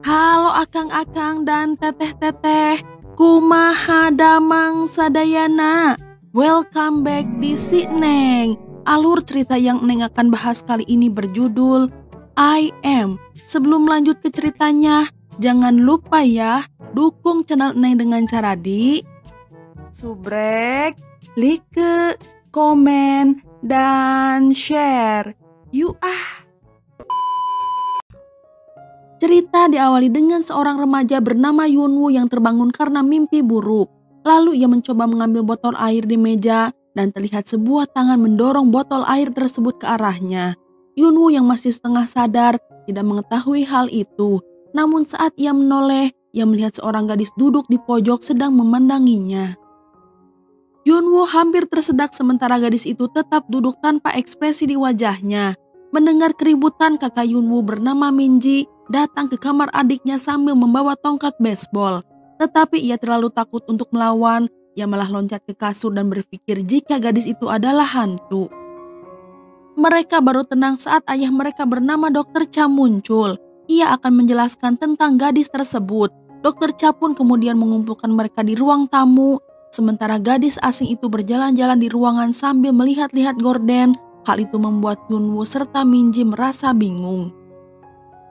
Halo akang-akang dan teteh-teteh, kumaha damang sadayana. Welcome back di Si Neng. Alur cerita yang Neng akan bahas kali ini berjudul I Am. Sebelum lanjut ke ceritanya, jangan lupa ya, dukung channel Neng dengan cara di subrek, like, komen, dan share. Yuk Cerita diawali dengan seorang remaja bernama Yunwoo yang terbangun karena mimpi buruk. Lalu ia mencoba mengambil botol air di meja dan terlihat sebuah tangan mendorong botol air tersebut ke arahnya. Yunwoo yang masih setengah sadar tidak mengetahui hal itu. Namun saat ia menoleh, ia melihat seorang gadis duduk di pojok sedang memandanginya. Yunwoo hampir tersedak sementara gadis itu tetap duduk tanpa ekspresi di wajahnya. Mendengar keributan, kakak Yunwoo bernama Minji datang ke kamar adiknya sambil membawa tongkat baseball. Tetapi ia terlalu takut untuk melawan. Ia malah loncat ke kasur dan berpikir jika gadis itu adalah hantu. Mereka baru tenang saat ayah mereka bernama Dr. Cha muncul. Ia akan menjelaskan tentang gadis tersebut. Dr. Cha pun kemudian mengumpulkan mereka di ruang tamu. Sementara gadis asing itu berjalan-jalan di ruangan sambil melihat-lihat gorden. Hal itu membuat Yunwoo serta Minji merasa bingung.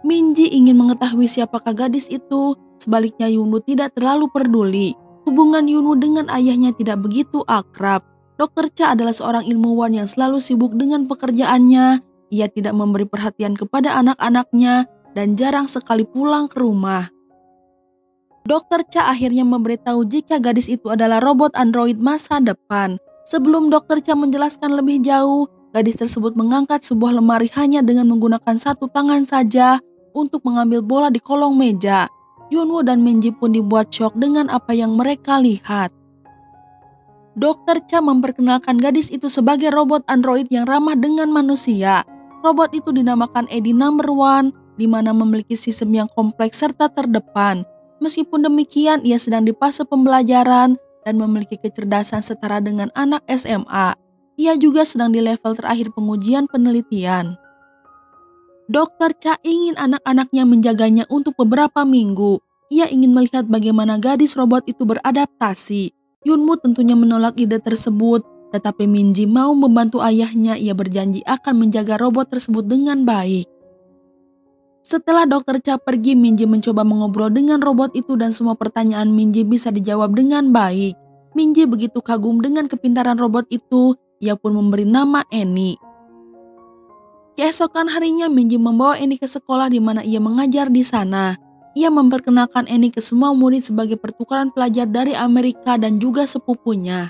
Minji ingin mengetahui siapakah gadis itu, sebaliknya Yunwoo tidak terlalu peduli. Hubungan Yunwoo dengan ayahnya tidak begitu akrab. Dr. Cha adalah seorang ilmuwan yang selalu sibuk dengan pekerjaannya. Ia tidak memberi perhatian kepada anak-anaknya dan jarang sekali pulang ke rumah. Dr. Cha akhirnya memberitahu jika gadis itu adalah robot android masa depan. Sebelum Dr. Cha menjelaskan lebih jauh, gadis tersebut mengangkat sebuah lemari hanya dengan menggunakan satu tangan saja untuk mengambil bola di kolong meja. Yunwoo dan Minji pun dibuat syok dengan apa yang mereka lihat. Dr. Cha memperkenalkan gadis itu sebagai robot android yang ramah dengan manusia. Robot itu dinamakan Eddie Number One, di mana memiliki sistem yang kompleks serta terdepan. Meskipun demikian, ia sedang di fase pembelajaran dan memiliki kecerdasan setara dengan anak SMA. Ia juga sedang di level terakhir pengujian penelitian. Dr. Cha ingin anak-anaknya menjaganya untuk beberapa minggu. Ia ingin melihat bagaimana gadis robot itu beradaptasi. Yunwoo tentunya menolak ide tersebut, tetapi Minji mau membantu ayahnya. Ia berjanji akan menjaga robot tersebut dengan baik. Setelah Dr. Cha pergi, Minji mencoba mengobrol dengan robot itu dan semua pertanyaan Minji bisa dijawab dengan baik. Minji begitu kagum dengan kepintaran robot itu, ia pun memberi nama Annie. Keesokan harinya Minji membawa Annie ke sekolah di mana ia mengajar di sana. Ia memperkenalkan Annie ke semua murid sebagai pertukaran pelajar dari Amerika dan juga sepupunya.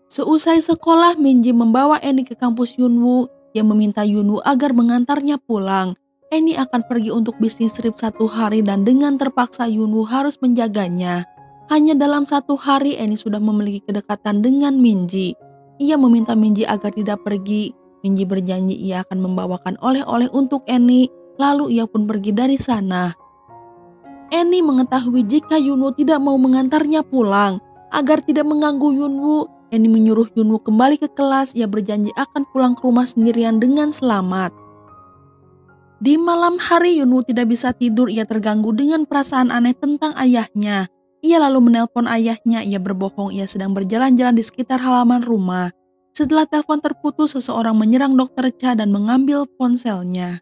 Seusai sekolah, Minji membawa Annie ke kampus Yunwoo yang meminta Yunwoo agar mengantarnya pulang. Annie akan pergi untuk bisnis trip 1 hari dan dengan terpaksa Yunwoo harus menjaganya. Hanya dalam 1 hari Annie sudah memiliki kedekatan dengan Minji. Ia meminta Minji agar tidak pergi. Minji berjanji ia akan membawakan oleh-oleh untuk Annie, lalu ia pun pergi dari sana. Annie mengetahui jika Yunwoo tidak mau mengantarnya pulang. Agar tidak mengganggu Yunwoo, Annie menyuruh Yunwoo kembali ke kelas. Ia berjanji akan pulang ke rumah sendirian dengan selamat. Di malam hari Yunwoo tidak bisa tidur, ia terganggu dengan perasaan aneh tentang ayahnya. Ia lalu menelpon ayahnya, ia berbohong ia sedang berjalan-jalan di sekitar halaman rumah. Setelah telepon terputus, seseorang menyerang Dr. Cha dan mengambil ponselnya.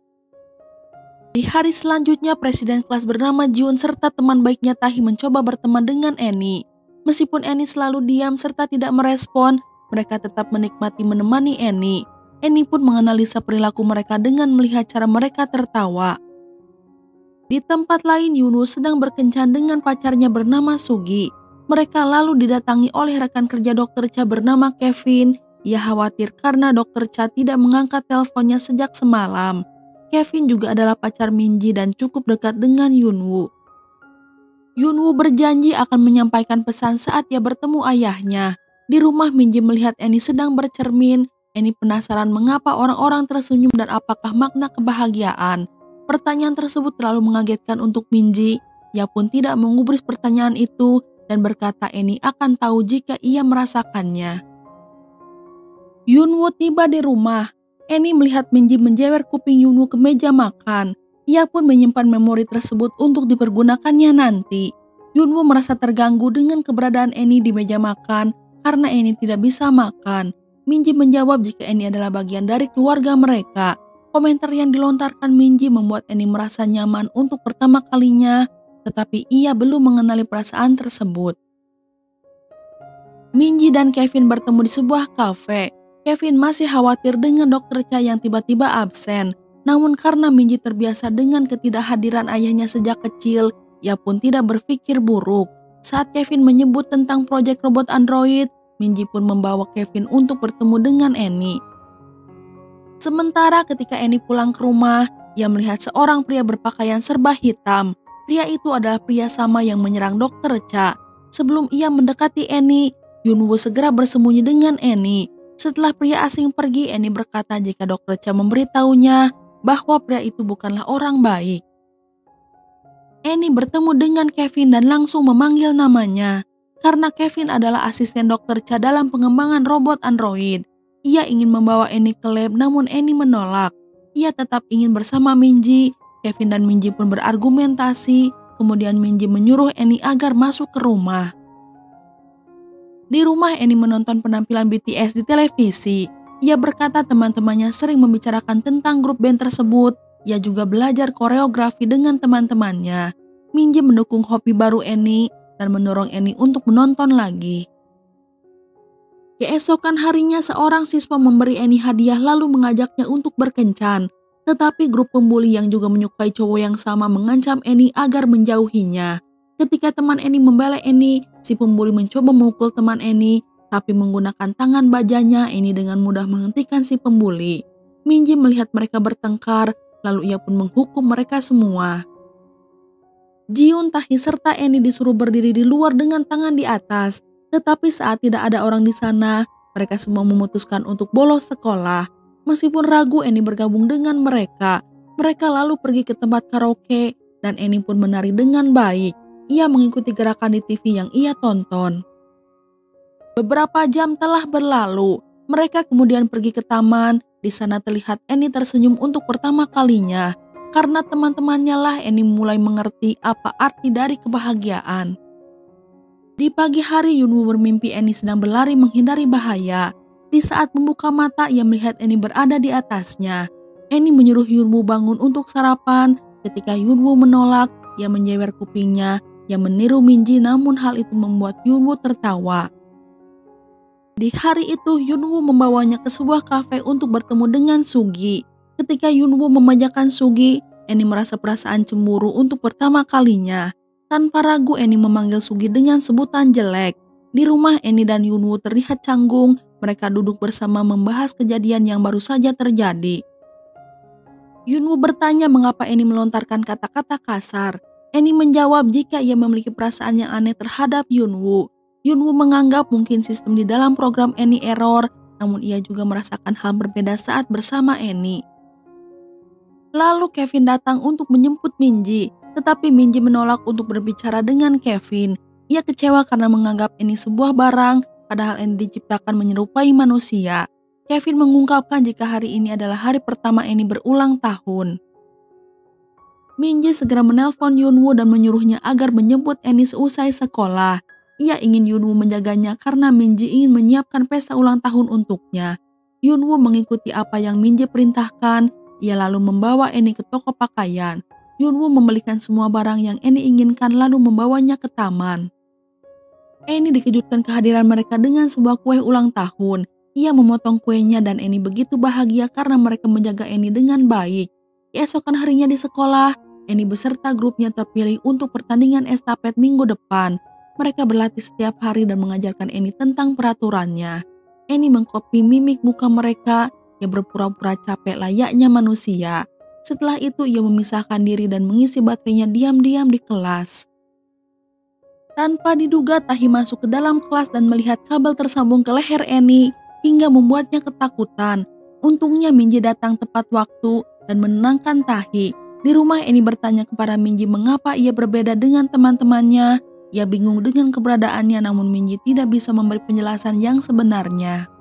Di hari selanjutnya, presiden kelas bernama Jiun serta teman baiknya Tahi mencoba berteman dengan Annie. Meskipun Annie selalu diam serta tidak merespon, mereka tetap menikmati menemani Annie. Annie pun menganalisa perilaku mereka dengan melihat cara mereka tertawa. Di tempat lain, Yunwoo sedang berkencan dengan pacarnya bernama Sugi. Mereka lalu didatangi oleh rekan kerja Dr. Cha bernama Kevin. Ia khawatir karena Dr. Cha tidak mengangkat teleponnya sejak semalam. Kevin juga adalah pacar Minji dan cukup dekat dengan Yunwoo. Yunwoo berjanji akan menyampaikan pesan saat ia bertemu ayahnya. Di rumah, Minji melihat Annie sedang bercermin. Annie penasaran mengapa orang-orang tersenyum dan apakah makna kebahagiaan. Pertanyaan tersebut terlalu mengagetkan untuk Minji. Ia pun tidak mengubris pertanyaan itu dan berkata Annie akan tahu jika ia merasakannya. Yunwoo tiba di rumah. Annie melihat Minji menjewer kuping Yunwoo ke meja makan. Ia pun menyimpan memori tersebut untuk dipergunakannya nanti. Yunwoo merasa terganggu dengan keberadaan Annie di meja makan karena Annie tidak bisa makan. Minji menjawab jika Annie adalah bagian dari keluarga mereka. Komentar yang dilontarkan Minji membuat Annie merasa nyaman untuk pertama kalinya, tetapi ia belum mengenali perasaan tersebut. Minji dan Kevin bertemu di sebuah kafe. Kevin masih khawatir dengan Dr. Cha yang tiba-tiba absen. Namun karena Minji terbiasa dengan ketidakhadiran ayahnya sejak kecil, ia pun tidak berpikir buruk. Saat Kevin menyebut tentang proyek robot android, Minji pun membawa Kevin untuk bertemu dengan Annie. Sementara ketika Annie pulang ke rumah, ia melihat seorang pria berpakaian serba hitam. Pria itu adalah pria sama yang menyerang Dr. Cha. Sebelum ia mendekati Annie, Yunwoo segera bersembunyi dengan Annie. Setelah pria asing pergi, Annie berkata jika Dr. Cha memberitahunya bahwa pria itu bukanlah orang baik. Annie bertemu dengan Kevin dan langsung memanggil namanya. Karena Kevin adalah asisten Dr. Cha dalam pengembangan robot android. Ia ingin membawa Annie ke lab, namun Annie menolak. Ia tetap ingin bersama Minji. Kevin dan Minji pun berargumentasi. Kemudian Minji menyuruh Annie agar masuk ke rumah. Di rumah, Annie menonton penampilan BTS di televisi. Ia berkata teman-temannya sering membicarakan tentang grup band tersebut. Ia juga belajar koreografi dengan teman-temannya. Minji mendukung hobi baru Annie dan mendorong Annie untuk menonton lagi. Keesokan harinya seorang siswa memberi Annie hadiah lalu mengajaknya untuk berkencan. Tetapi grup pembuli yang juga menyukai cowok yang sama mengancam Annie agar menjauhinya. Ketika teman Annie membela Annie, si pembuli mencoba memukul teman Annie, tapi menggunakan tangan bajanya, Annie dengan mudah menghentikan si pembuli. Minji melihat mereka bertengkar, lalu ia pun menghukum mereka semua. Jiun, Tahi serta Annie disuruh berdiri di luar dengan tangan di atas. Tetapi saat tidak ada orang di sana, mereka semua memutuskan untuk bolos sekolah. Meskipun ragu, Annie bergabung dengan mereka. Mereka lalu pergi ke tempat karaoke dan Annie pun menari dengan baik. Ia mengikuti gerakan di TV yang ia tonton. Beberapa jam telah berlalu. Mereka kemudian pergi ke taman. Di sana terlihat Annie tersenyum untuk pertama kalinya. Karena teman-temannya lah Annie mulai mengerti apa arti dari kebahagiaan. Di pagi hari, Yunwoo bermimpi Annie sedang berlari menghindari bahaya. Di saat membuka mata, ia melihat Annie berada di atasnya. Annie menyuruh Yunwoo bangun untuk sarapan. Ketika Yunwoo menolak, ia menjewer kupingnya. Ia meniru Minji, namun hal itu membuat Yunwoo tertawa. Di hari itu, Yunwoo membawanya ke sebuah kafe untuk bertemu dengan Sugi. Ketika Yunwoo memanjakan Sugi, Annie merasa perasaan cemburu untuk pertama kalinya. Tanpa ragu, Annie memanggil Sugi dengan sebutan jelek. Di rumah, Annie dan Yunwoo terlihat canggung. Mereka duduk bersama membahas kejadian yang baru saja terjadi. Yunwoo bertanya mengapa Annie melontarkan kata-kata kasar. Annie menjawab jika ia memiliki perasaan yang aneh terhadap Yunwoo. Yunwoo menganggap mungkin sistem di dalam program Annie error, namun ia juga merasakan hal berbeda saat bersama Annie. Lalu Kevin datang untuk menjemput Minji, tetapi Minji menolak untuk berbicara dengan Kevin. Ia kecewa karena menganggap Annie sebuah barang, padahal Annie diciptakan menyerupai manusia. Kevin mengungkapkan jika hari ini adalah hari pertama Annie berulang tahun. Minji segera menelpon Yunwoo dan menyuruhnya agar menjemput Annie seusai sekolah. Ia ingin Yunwoo menjaganya karena Minji ingin menyiapkan pesta ulang tahun untuknya. Yunwoo mengikuti apa yang Minji perintahkan. Ia lalu membawa Annie ke toko pakaian. Yunwoo membelikan semua barang yang Annie inginkan lalu membawanya ke taman. Annie dikejutkan kehadiran mereka dengan sebuah kue ulang tahun. Ia memotong kuenya dan Annie begitu bahagia karena mereka menjaga Annie dengan baik. Keesokan harinya di sekolah, Annie beserta grupnya terpilih untuk pertandingan estafet minggu depan. Mereka berlatih setiap hari dan mengajarkan Annie tentang peraturannya. Annie mengkopi mimik muka mereka yang berpura-pura capek layaknya manusia. Setelah itu ia memisahkan diri dan mengisi baterainya diam-diam di kelas. Tanpa diduga, Tahi masuk ke dalam kelas dan melihat kabel tersambung ke leher Annie hingga membuatnya ketakutan. Untungnya Minji datang tepat waktu dan menenangkan Tahi. Di rumah, Annie bertanya kepada Minji mengapa ia berbeda dengan teman-temannya. Ia bingung dengan keberadaannya, namun Minji tidak bisa memberi penjelasan yang sebenarnya.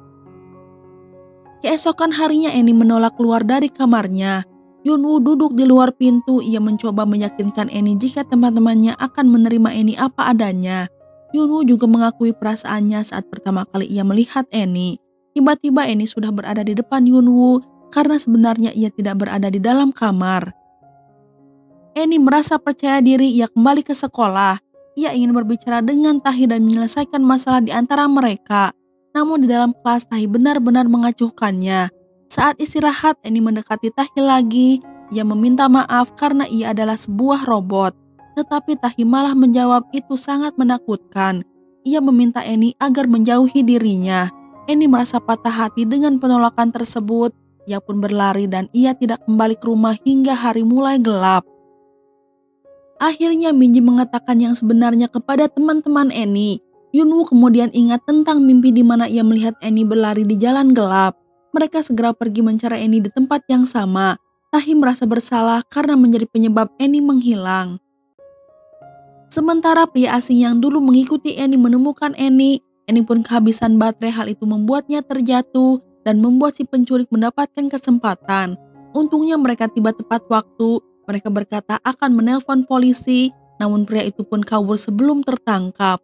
Keesokan harinya Annie menolak keluar dari kamarnya. Yunwoo duduk di luar pintu. Ia mencoba meyakinkan Annie jika teman-temannya akan menerima Annie apa adanya. Yunwoo juga mengakui perasaannya saat pertama kali ia melihat Annie. Tiba-tiba Annie sudah berada di depan Yunwoo karena sebenarnya ia tidak berada di dalam kamar. Annie merasa percaya diri. Ia kembali ke sekolah. Ia ingin berbicara dengan Tahi dan menyelesaikan masalah di antara mereka. Namun di dalam kelas Tahi benar-benar mengacuhkannya. Saat istirahat, Annie mendekati Tahi lagi. Ia meminta maaf karena ia adalah sebuah robot. Tetapi Tahi malah menjawab itu sangat menakutkan. Ia meminta Annie agar menjauhi dirinya. Annie merasa patah hati dengan penolakan tersebut. Ia pun berlari dan ia tidak kembali ke rumah hingga hari mulai gelap. Akhirnya Minji mengatakan yang sebenarnya kepada teman-teman Annie. Yunwoo kemudian ingat tentang mimpi di mana ia melihat Annie berlari di jalan gelap. Mereka segera pergi mencari Annie di tempat yang sama. Tahi merasa bersalah karena menjadi penyebab Annie menghilang. Sementara pria asing yang dulu mengikuti Annie menemukan Annie pun kehabisan baterai. Hal itu membuatnya terjatuh dan membuat si penculik mendapatkan kesempatan. Untungnya mereka tiba tepat waktu. Mereka berkata akan menelpon polisi, namun pria itu pun kabur sebelum tertangkap.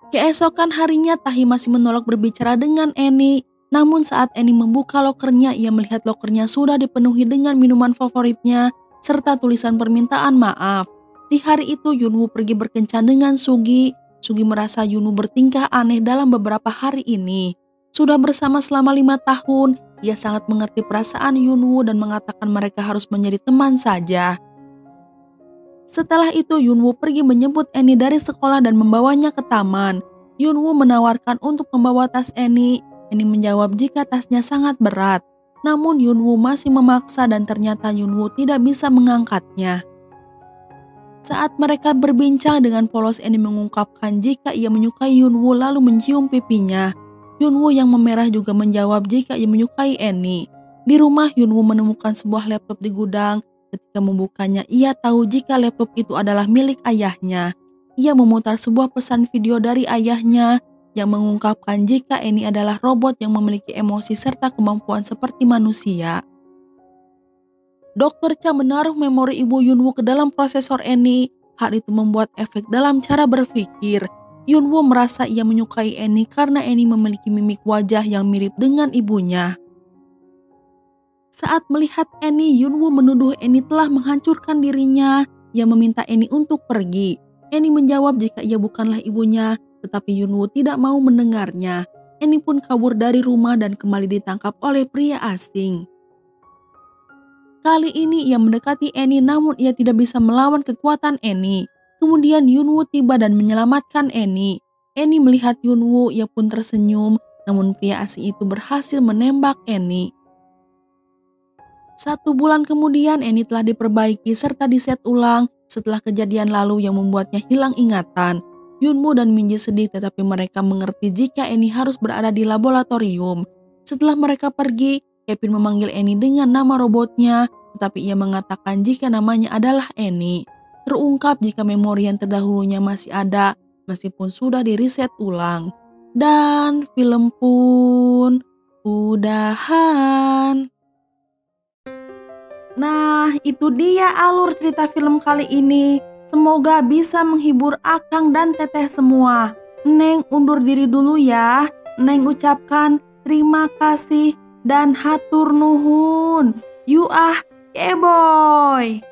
Keesokan harinya Tahi masih menolak berbicara dengan Annie. Namun saat Annie membuka lokernya, ia melihat lokernya sudah dipenuhi dengan minuman favoritnya serta tulisan permintaan maaf. Di hari itu Yunwoo pergi berkencan dengan Sugi. Sugi merasa Yunwoo bertingkah aneh dalam beberapa hari ini. Sudah bersama selama 5 tahun, ia sangat mengerti perasaan Yunwoo dan mengatakan mereka harus menjadi teman saja. Setelah itu Yunwoo pergi menjemput Annie dari sekolah dan membawanya ke taman. Yunwoo menawarkan untuk membawa tas Annie. Annie menjawab jika tasnya sangat berat. Namun Yunwoo masih memaksa dan ternyata Yunwoo tidak bisa mengangkatnya. Saat mereka berbincang dengan polos, Annie mengungkapkan jika ia menyukai Yunwoo lalu mencium pipinya. Yunwoo yang memerah juga menjawab jika ia menyukai Annie. Di rumah Yunwoo menemukan sebuah laptop di gudang. Ketika membukanya, ia tahu jika laptop itu adalah milik ayahnya. Ia memutar sebuah pesan video dari ayahnya yang mengungkapkan jika Annie adalah robot yang memiliki emosi serta kemampuan seperti manusia. Dr. Cha menaruh memori ibu Yunwoo ke dalam prosesor Annie. Hal itu membuat efek dalam cara berpikir. Yunwoo merasa ia menyukai Annie karena Annie memiliki mimik wajah yang mirip dengan ibunya. Saat melihat Annie, Yunwoo menuduh Annie telah menghancurkan dirinya. Ia meminta Annie untuk pergi. Annie menjawab jika ia bukanlah ibunya, tetapi Yunwoo tidak mau mendengarnya. Annie pun kabur dari rumah dan kembali ditangkap oleh pria asing. Kali ini ia mendekati Annie namun ia tidak bisa melawan kekuatan Annie. Kemudian Yunwoo tiba dan menyelamatkan Annie. Annie melihat Yunwoo, ia pun tersenyum, namun pria asing itu berhasil menembak Annie. 1 bulan kemudian Annie telah diperbaiki serta diset ulang setelah kejadian lalu yang membuatnya hilang ingatan. Yunwoo dan Minji sedih tetapi mereka mengerti jika Annie harus berada di laboratorium. Setelah mereka pergi, Kevin memanggil Annie dengan nama robotnya, tetapi ia mengatakan jika namanya adalah Annie. Terungkap jika memori yang terdahulunya masih ada, meskipun sudah di-reset ulang. Dan film pun udahan. Nah, itu dia alur cerita film kali ini. Semoga bisa menghibur Akang dan Teteh semua. Neng undur diri dulu ya. Neng ucapkan terima kasih dan hatur nuhun. You keboy.